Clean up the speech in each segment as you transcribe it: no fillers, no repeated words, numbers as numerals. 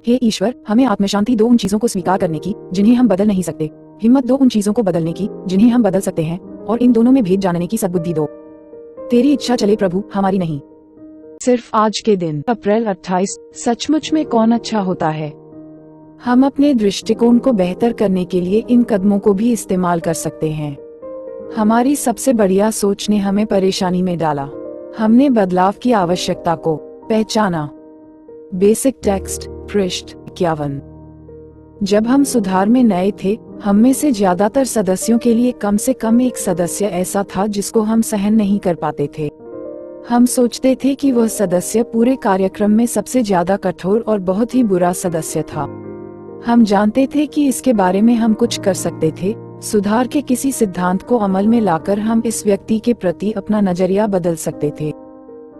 हे ईश्वर, हमें आत्मशांति दो उन चीजों को स्वीकार करने की जिन्हें हम बदल नहीं सकते, हिम्मत दो उन चीजों को बदलने की जिन्हें हम बदल सकते हैं, और इन दोनों में भेद जानने की सद्बुद्धि दो। तेरी इच्छा चले प्रभु, हमारी नहीं। सिर्फ आज के दिन अप्रैल 28 सचमुच में कौन अच्छा होता है। हम अपने दृष्टिकोण को बेहतर करने के लिए इन कदमों को भी इस्तेमाल कर सकते हैं। हमारी सबसे बढ़िया सोच ने हमें परेशानी में डाला। हमने बदलाव की आवश्यकता को पहचाना। बेसिक टेक्स्ट पृष्ठ 51। जब हम सुधार में नए थे, हम में से ज्यादातर सदस्यों के लिए कम से कम एक सदस्य ऐसा था जिसको हम सहन नहीं कर पाते थे। हम सोचते थे कि वह सदस्य पूरे कार्यक्रम में सबसे ज्यादा कठोर और बहुत ही बुरा सदस्य था। हम जानते थे कि इसके बारे में हम कुछ कर सकते थे। सुधार के किसी सिद्धांत को अमल में लाकर हम इस व्यक्ति के प्रति अपना नजरिया बदल सकते थे।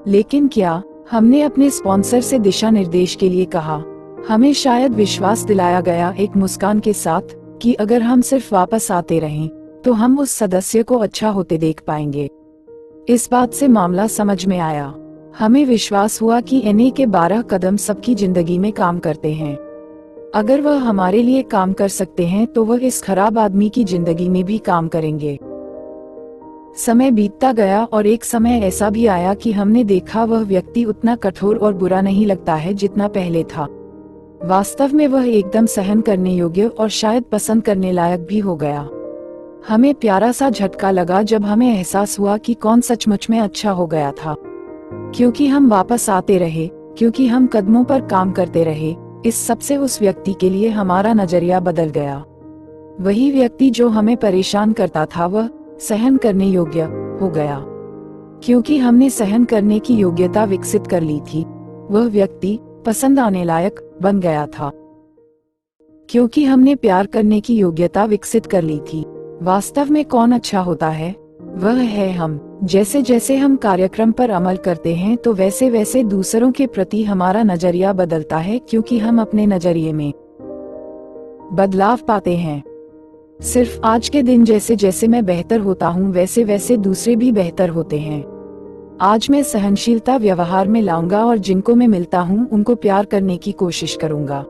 लेकिन क्या हमने अपने स्पॉन्सर से दिशा निर्देश के लिए कहा? हमें शायद विश्वास दिलाया गया एक मुस्कान के साथ कि अगर हम सिर्फ वापस आते रहें तो हम उस सदस्य को अच्छा होते देख पाएंगे। इस बात से मामला समझ में आया। हमें विश्वास हुआ कि एनए के 12 कदम सबकी जिंदगी में काम करते हैं। अगर वह हमारे लिए काम कर सकते हैं तो वह इस खराब आदमी की जिंदगी में भी काम करेंगे। समय बीतता गया और एक समय ऐसा भी आया कि हमने देखा वह व्यक्ति उतना कठोर और बुरा नहीं लगता है जितना पहले था। वास्तव में वह एकदम सहन करने योग्य और शायद पसंद करने लायक भी हो गया। हमें प्यारा सा झटका लगा जब हमें एहसास हुआ कि कौन सचमुच में अच्छा हो गया था। क्योंकि हम वापस आते रहे, क्योंकि हम कदमों पर काम करते रहे, इस सबसे उस व्यक्ति के लिए हमारा नजरिया बदल गया। वही व्यक्ति जो हमें परेशान करता था वह सहन करने योग्य हो गया। क्योंकि हमने सहन करने की योग्यता विकसित कर ली थी, वह व्यक्ति पसंद आने लायक बन गया था। क्योंकि हमने प्यार करने की योग्यता विकसित कर ली थी। वास्तव में कौन अच्छा होता है? वह है हम। जैसे जैसे हम कार्यक्रम पर अमल करते हैं तो वैसे वैसे दूसरों के प्रति हमारा नजरिया बदलता है, क्योंकि हम अपने नजरिए में बदलाव पाते हैं। सिर्फ आज के दिन जैसे जैसे मैं बेहतर होता हूँ वैसे वैसे दूसरे भी बेहतर होते हैं। आज मैं सहनशीलता व्यवहार में लाऊंगा और जिनको मैं मिलता हूँ उनको प्यार करने की कोशिश करूंगा।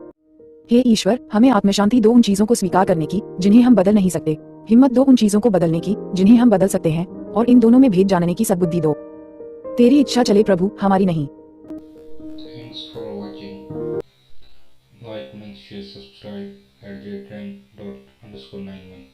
हे ईश्वर, हमें आत्मशांति दो उन चीजों को स्वीकार करने की जिन्हें हम बदल नहीं सकते, हिम्मत दो उन चीजों को बदलने की जिन्हें हम बदल सकते हैं, और इन दोनों में भेद जानने की सद्बुद्धि दो। तेरी इच्छा चले प्रभु, हमारी नहीं। Thanks for watching. Like, make sure, subscribe at jtrend._91.